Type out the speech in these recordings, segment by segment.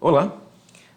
Olá,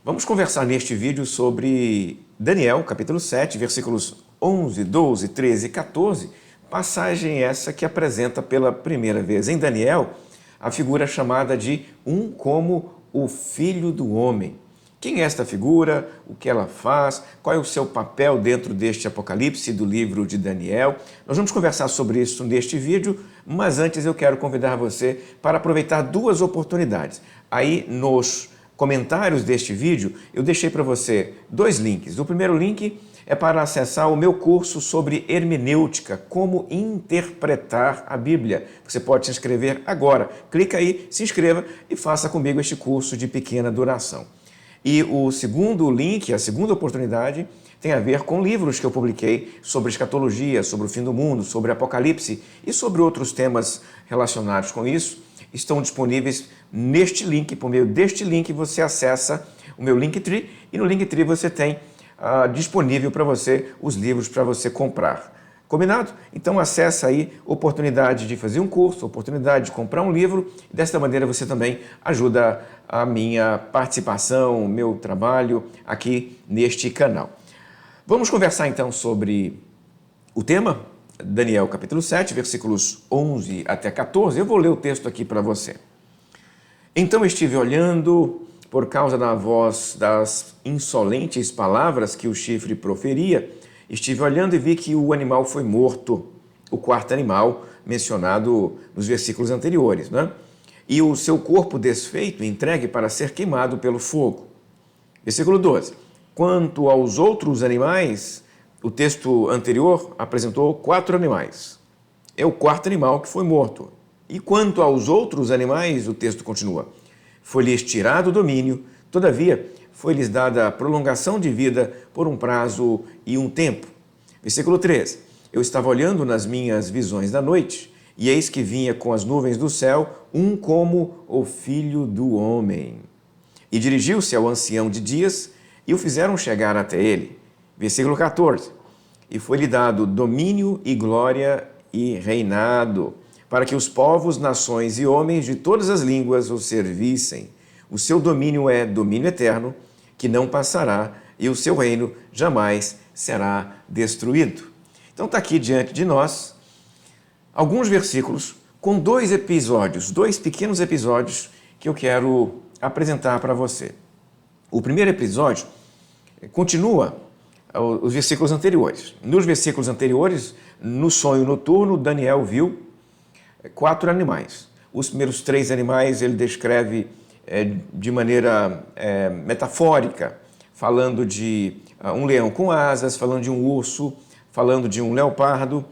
vamos conversar neste vídeo sobre Daniel, capítulo 7, versículos 11, 12, 13 e 14, passagem essa que apresenta pela primeira vez em Daniel a figura chamada de um como o Filho do Homem. Quem é esta figura? O que ela faz? Qual é o seu papel dentro deste Apocalipse do livro de Daniel? Nós vamos conversar sobre isso neste vídeo, mas antes eu quero convidar você para aproveitar duas oportunidades. Aí nos comentários deste vídeo, eu deixei para você dois links. O primeiro link é para acessar o meu curso sobre hermenêutica, como interpretar a Bíblia. Você pode se inscrever agora. Clica aí, se inscreva e faça comigo este curso de pequena duração. E o segundo link, a segunda oportunidade, tem a ver com livros que eu publiquei sobre escatologia, sobre o fim do mundo, sobre Apocalipse e sobre outros temas relacionados com isso. Estão disponíveis neste link. Por meio deste link você acessa o meu Linktree e no Linktree você tem disponível para você os livros para você comprar. Combinado? Então acessa aí oportunidade de fazer um curso, oportunidade de comprar um livro. E desta maneira você também ajuda a minha participação, o meu trabalho aqui neste canal. Vamos conversar então sobre o tema, Daniel capítulo 7, versículos 11 até 14. Eu vou ler o texto aqui para você. Então estive olhando por causa da voz das insolentes palavras que o chifre proferia. Estive olhando e vi que o animal foi morto, o quarto animal mencionado nos versículos anteriores, né? E o seu corpo desfeito entregue para ser queimado pelo fogo. Versículo 12. Quanto aos outros animais, o texto anterior apresentou 4 animais. É o quarto animal que foi morto. E quanto aos outros animais, o texto continua. Foi-lhes tirado o domínio, todavia foi-lhes dada prolongação de vida por um prazo e um tempo. Versículo 13. Eu estava olhando nas minhas visões da noite, e eis que vinha com as nuvens do céu um como o Filho do Homem. E dirigiu-se ao ancião de dias, e o fizeram chegar até ele. Versículo 14. E foi-lhe dado domínio e glória e reinado, para que os povos, nações e homens de todas as línguas o servissem. O seu domínio é domínio eterno, que não passará, e o seu reino jamais será destruído. Então está aqui diante de nós alguns versículos com dois pequenos episódios que eu quero apresentar para você. O primeiro episódio continua os versículos anteriores. Nos versículos anteriores, no sonho noturno, Daniel viu 4 animais. Os primeiros 3 animais ele descreve de maneira metafórica, falando de um leão com asas, falando de um urso, falando de um leopardo.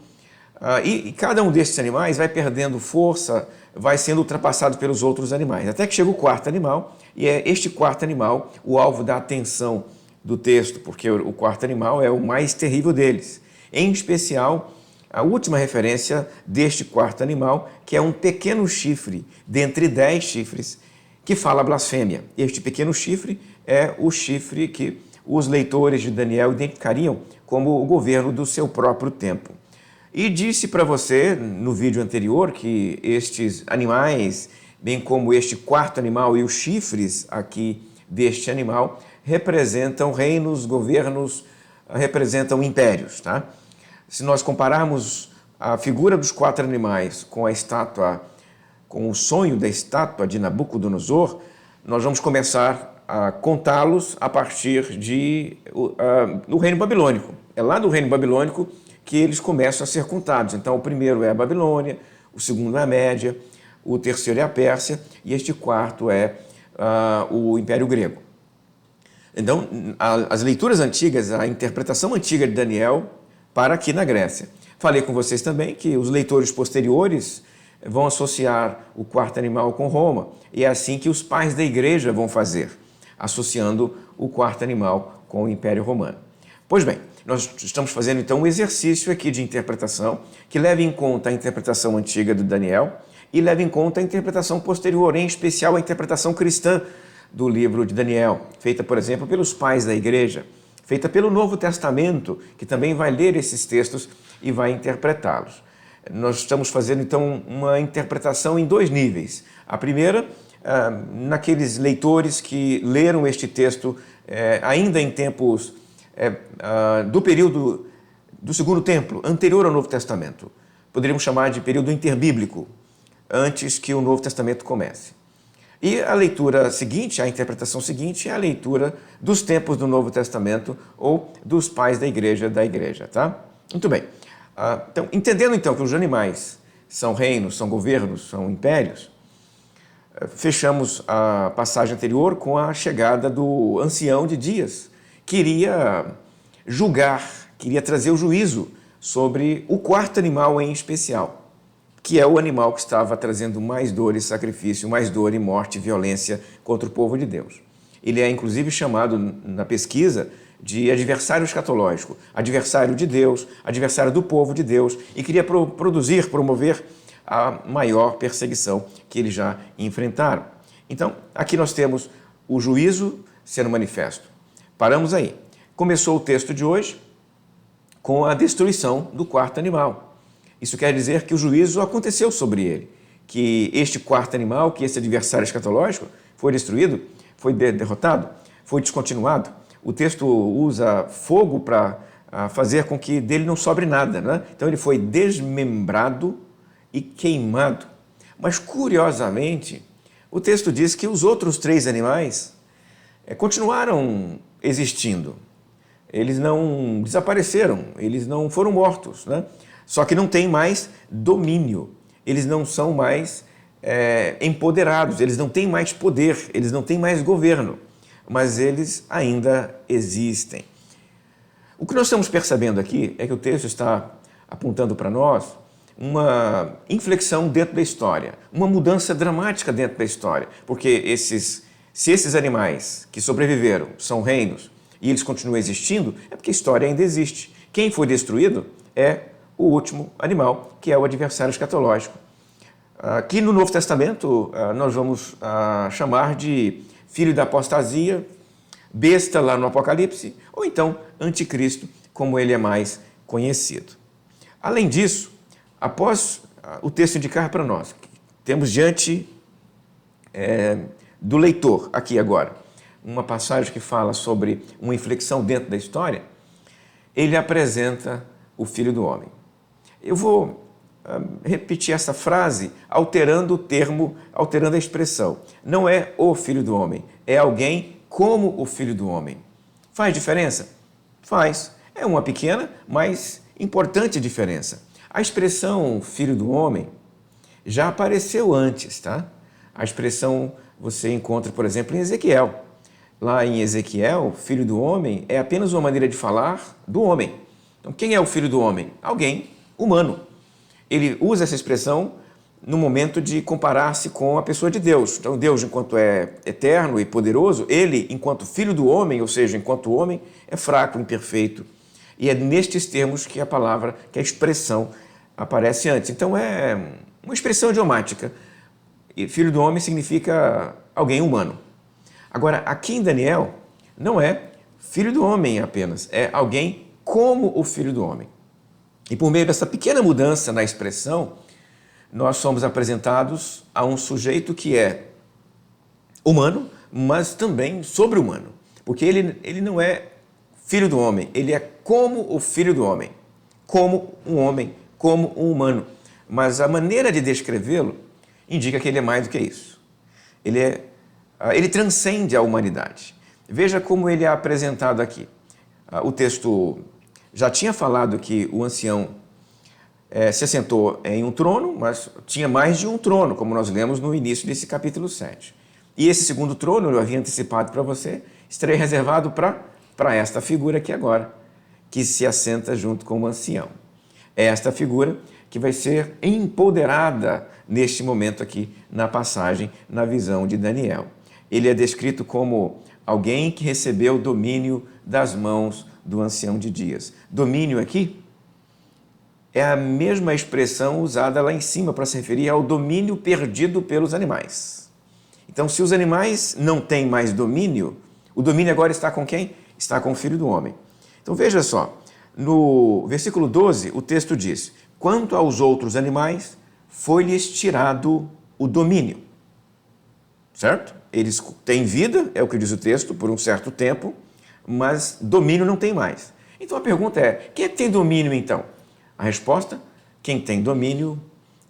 E cada um desses animais vai perdendo força, vai sendo ultrapassado pelos outros animais, até que chega o quarto animal, e é este quarto animal o alvo da atenção do texto, porque o quarto animal é o mais terrível deles. Em especial, a última referência deste quarto animal, que é um pequeno chifre, dentre 10 chifres, que fala blasfêmia. Este pequeno chifre é o chifre que os leitores de Daniel identificariam como o governo do seu próprio tempo. E disse para você, no vídeo anterior, que estes animais, bem como este quarto animal e os chifres aqui deste animal, representam reinos, governos, representam impérios, tá? Se nós compararmos a figura dos 4 animais com a estátua, com o sonho da estátua de Nabucodonosor, nós vamos começar a contá-los a partir do reino babilônico. É lá do reino babilônico que eles começam a ser contados. Então, o primeiro é a Babilônia, o segundo é a Média, o terceiro é a Pérsia e este quarto é o Império Grego. Então, as leituras antigas, a interpretação antiga de Daniel para aqui na Grécia. Falei com vocês também que os leitores posteriores vão associar o quarto animal com Roma, e é assim que os pais da igreja vão fazer, associando o quarto animal com o Império Romano. Pois bem, nós estamos fazendo então um exercício aqui de interpretação que leva em conta a interpretação antiga do Daniel e leva em conta a interpretação posterior, em especial a interpretação cristã do livro de Daniel, feita, por exemplo, pelos pais da igreja, feita pelo Novo Testamento, que também vai ler esses textos e vai interpretá-los. Nós estamos fazendo, então, uma interpretação em 2 níveis. A primeira naqueles leitores que leram este texto ainda em tempos do período do Segundo Templo, anterior ao Novo Testamento. Poderíamos chamar de período interbíblico, antes que o Novo Testamento comece. E a leitura seguinte, a interpretação seguinte, é a leitura dos tempos do Novo Testamento ou dos pais da igreja, tá? Muito bem. Então, entendendo então que os animais são reinos, são governos, são impérios, fechamos a passagem anterior com a chegada do ancião de dias, que iria julgar, queria trazer o juízo sobre o quarto animal em especial, que é o animal que estava trazendo mais dor e sacrifício, mais dor e morte e violência contra o povo de Deus. Ele é inclusive chamado na pesquisa de adversário escatológico, adversário de Deus, adversário do povo de Deus, e queria promover a maior perseguição que eles já enfrentaram. Então, aqui nós temos o juízo sendo manifesto. Paramos aí. Começou o texto de hoje com a destruição do quarto animal. Isso quer dizer que o juízo aconteceu sobre ele, que este quarto animal, que esse adversário escatológico, foi destruído, foi derrotado, foi descontinuado. O texto usa fogo para fazer com que dele não sobre nada, né? Então ele foi desmembrado e queimado. Mas, curiosamente, o texto diz que os outros 3 animais continuaram existindo. Eles não desapareceram, eles não foram mortos, né? Só que não tem mais domínio, eles não são mais empoderados, eles não têm mais poder, eles não têm mais governo, mas eles ainda existem. O que nós estamos percebendo aqui é que o texto está apontando para nós uma inflexão dentro da história, uma mudança dramática dentro da história, porque se esses animais que sobreviveram são reinos e eles continuam existindo, é porque a história ainda existe. Quem foi destruído é o último animal, que é o adversário escatológico. Aqui no Novo Testamento, nós vamos chamar de filho da apostasia, besta lá no Apocalipse, ou então anticristo, como ele é mais conhecido. Além disso, após o texto indicar para nós, temos diante do leitor, aqui agora, uma passagem que fala sobre uma inflexão dentro da história, ele apresenta o Filho do Homem. Eu vou repetir essa frase alterando o termo, alterando a expressão. Não é o Filho do Homem, é alguém como o Filho do Homem. Faz diferença? Faz. É uma pequena, mas importante diferença. A expressão Filho do Homem já apareceu antes, tá? A expressão você encontra, por exemplo, em Ezequiel. Lá em Ezequiel, Filho do Homem é apenas uma maneira de falar do homem. Então, quem é o Filho do Homem? Alguém humano. Ele usa essa expressão no momento de comparar-se com a pessoa de Deus. Então, Deus, enquanto é eterno e poderoso, ele, enquanto Filho do Homem, ou seja, enquanto homem, é fraco, imperfeito. E é nestes termos que a palavra, que a expressão aparece antes. Então, é uma expressão idiomática. E Filho do Homem significa alguém humano. Agora, aqui em Daniel, não é Filho do Homem apenas, é alguém como o Filho do Homem. E por meio dessa pequena mudança na expressão, nós somos apresentados a um sujeito que é humano, mas também sobre-humano. Porque ele não é Filho do Homem, ele é como o Filho do Homem. Como um homem, como um humano. Mas a maneira de descrevê-lo indica que ele é mais do que isso. Ele transcende a humanidade. Veja como ele é apresentado aqui. O texto já tinha falado que o ancião se assentou em um trono, mas tinha mais de um trono, como nós lemos no início desse capítulo 7. E esse segundo trono, eu havia antecipado para você, estaria reservado para esta figura aqui agora, que se assenta junto com o ancião. É esta figura que vai ser empoderada neste momento aqui na passagem, na visão de Daniel. Ele é descrito como alguém que recebeu domínio das mãos do ancião de dias. Domínio aqui é a mesma expressão usada lá em cima para se referir ao domínio perdido pelos animais. Então, se os animais não têm mais domínio, o domínio agora está com quem? Está com o Filho do Homem. Então, veja só, no versículo 12, o texto diz: quanto aos outros animais, foi-lhes tirado o domínio. certo? Eles têm vida, é o que diz o texto, por um certo tempo, mas domínio não tem mais. Então a pergunta é, quem é que tem domínio então? A resposta, quem tem domínio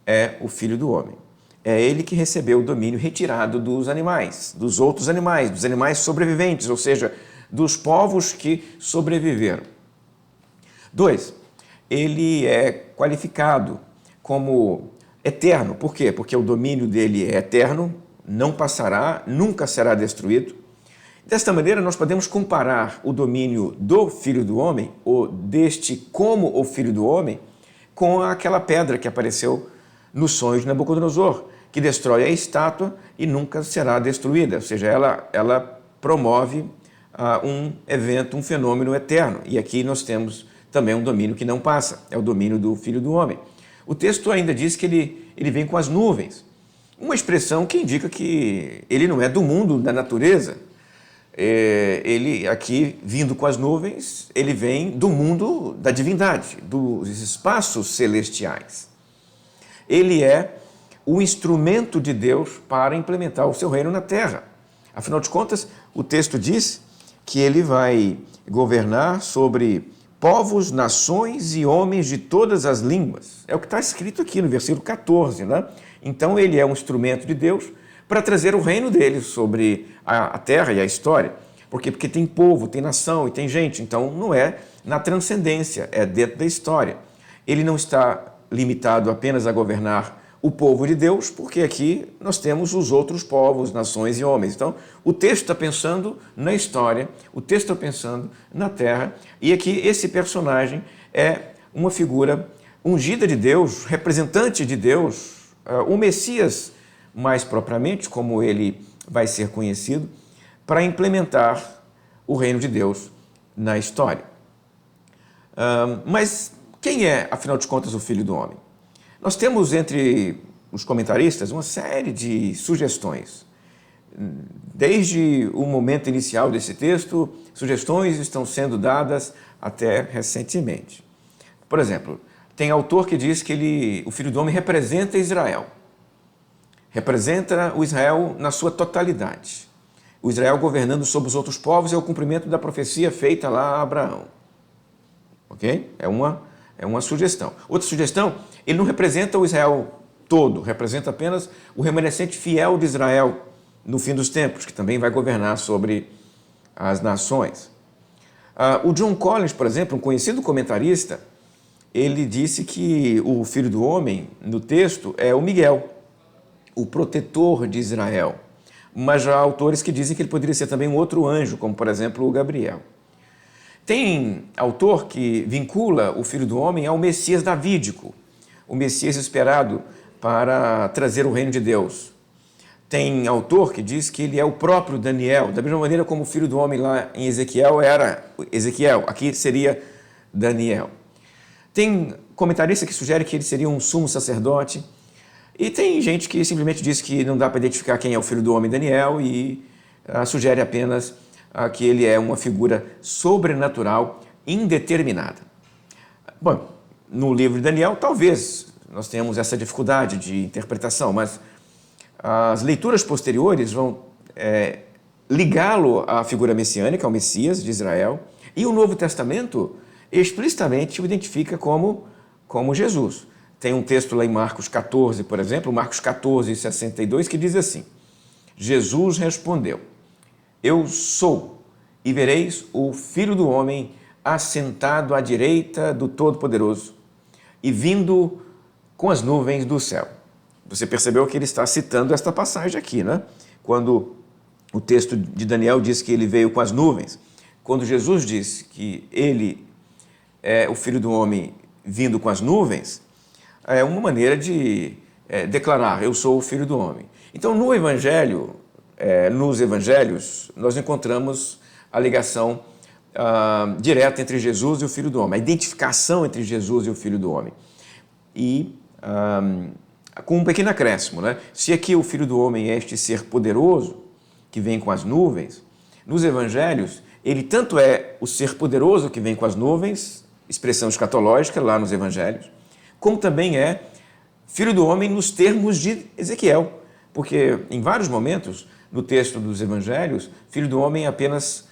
é o Filho do Homem. É ele que recebeu o domínio retirado dos animais, dos outros animais, dos animais sobreviventes, ou seja, dos povos que sobreviveram. 2, ele é qualificado como eterno. Por quê? Porque o domínio dele é eterno, não passará, nunca será destruído. Desta maneira, nós podemos comparar o domínio do Filho do Homem, ou deste como o Filho do Homem, com aquela pedra que apareceu nos sonhos de Nabucodonosor, que destrói a estátua e nunca será destruída. Ou seja, ela promove um evento, um fenômeno eterno. E aqui nós temos também um domínio que não passa, é o domínio do Filho do Homem. O texto ainda diz que ele vem com as nuvens, uma expressão que indica que ele não é do mundo, da natureza. Ele aqui, vindo com as nuvens, ele vem do mundo da divindade, dos espaços celestiais. Ele é o instrumento de Deus para implementar o seu reino na terra. Afinal de contas, o texto diz que ele vai governar sobre povos, nações e homens de todas as línguas. É o que está escrito aqui no versículo 14, né? Então ele é um instrumento de Deus para trazer o reino dele sobre a terra e a história. Por quê? Porque tem povo, tem nação e tem gente. Então não é na transcendência, é dentro da história. Ele não está limitado apenas a governar o povo de Deus, porque aqui nós temos os outros povos, nações e homens. Então, o texto está pensando na história, o texto está pensando na terra, e aqui esse personagem é uma figura ungida de Deus, representante de Deus, o Messias, mais propriamente, como ele vai ser conhecido, para implementar o reino de Deus na história. Mas quem é, afinal de contas, o Filho do Homem? Nós temos entre os comentaristas uma série de sugestões. Desde o momento inicial desse texto, sugestões estão sendo dadas até recentemente. Por exemplo, tem autor que diz que o Filho do Homem representa Israel. Representa o Israel na sua totalidade. O Israel governando sobre os outros povos é o cumprimento da profecia feita lá a Abraão. Ok? É uma sugestão. Outra sugestão, ele não representa o Israel todo, representa apenas o remanescente fiel de Israel no fim dos tempos, que também vai governar sobre as nações. O John Collins, por exemplo, um conhecido comentarista, ele disse que o Filho do Homem, no texto, é o Miguel, o protetor de Israel. Mas já há autores que dizem que ele poderia ser também um outro anjo, como, por exemplo, o Gabriel. Tem autor que vincula o Filho do Homem ao Messias davídico, o Messias esperado para trazer o reino de Deus. Tem autor que diz que ele é o próprio Daniel, da mesma maneira como o Filho do Homem lá em Ezequiel era Ezequiel, aqui seria Daniel. Tem comentarista que sugere que ele seria um sumo sacerdote, e tem gente que simplesmente diz que não dá para identificar quem é o Filho do Homem Daniel e sugere apenas que ele é uma figura sobrenatural indeterminada. Bom, no livro de Daniel, talvez nós tenhamos essa dificuldade de interpretação, mas as leituras posteriores vão ligá-lo à figura messiânica, ao Messias de Israel, e o Novo Testamento explicitamente o identifica como Jesus. Tem um texto lá em Marcos 14, por exemplo, Marcos 14, 62, que diz assim: Jesus respondeu: Eu sou, e vereis o Filho do Homem assentado à direita do Todo-Poderoso e vindo com as nuvens do céu. Você percebeu que ele está citando esta passagem aqui, né? Quando o texto de Daniel diz que ele veio com as nuvens. Quando Jesus diz que ele é o Filho do Homem vindo com as nuvens, é uma maneira de declarar: eu sou o Filho do Homem. Então, no Evangelho, nos Evangelhos, nós encontramos a ligação direta entre Jesus e o Filho do Homem, a identificação entre Jesus e o Filho do Homem. E com um pequeno acréscimo, né? Se aqui o Filho do Homem é este ser poderoso, que vem com as nuvens, nos Evangelhos, ele tanto é o ser poderoso que vem com as nuvens, expressão escatológica lá nos Evangelhos, como também é Filho do Homem nos termos de Ezequiel, porque em vários momentos no texto dos evangelhos, filho do homem é apenas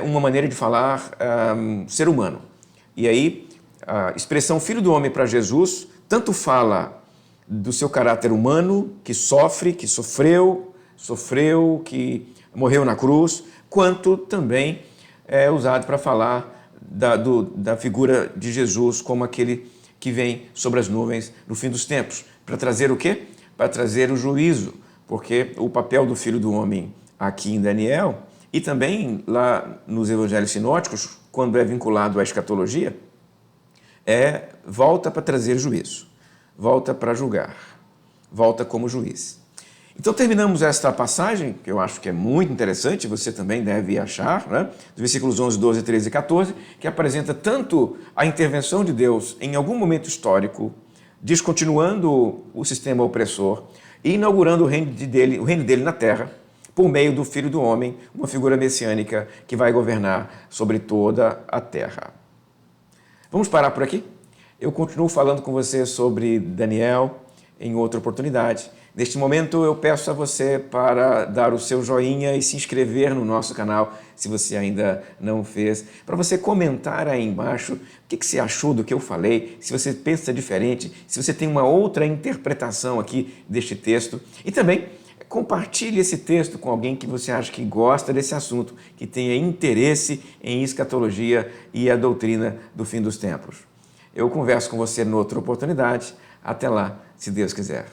uma maneira de falar ser humano. E aí, a expressão filho do homem para Jesus tanto fala do seu caráter humano, que sofre, que sofreu, que morreu na cruz, quanto também é usado para falar da figura de Jesus como aquele que vem sobre as nuvens no fim dos tempos. Para trazer o quê? Para trazer o juízo, porque o papel do Filho do Homem aqui em Daniel e também lá nos evangelhos sinóticos, quando é vinculado à escatologia, volta para trazer juízo, volta para julgar, volta como juiz. Então terminamos esta passagem, que eu acho que é muito interessante, você também deve achar, né? Dos versículos 11, 12, 13 e 14, que apresenta tanto a intervenção de Deus em algum momento histórico, descontinuando o sistema opressor e inaugurando o reino dele na terra, por meio do Filho do Homem, uma figura messiânica que vai governar sobre toda a terra. Vamos parar por aqui? Eu continuo falando com você sobre Daniel em outra oportunidade. Neste momento eu peço a você para dar o seu joinha e se inscrever no nosso canal, se você ainda não fez, para você comentar aí embaixo o que você achou do que eu falei, se você pensa diferente, se você tem uma outra interpretação aqui deste texto. E também compartilhe esse texto com alguém que você acha que gosta desse assunto, que tenha interesse em escatologia e a doutrina do fim dos tempos. Eu converso com você em outra oportunidade. Até lá, se Deus quiser.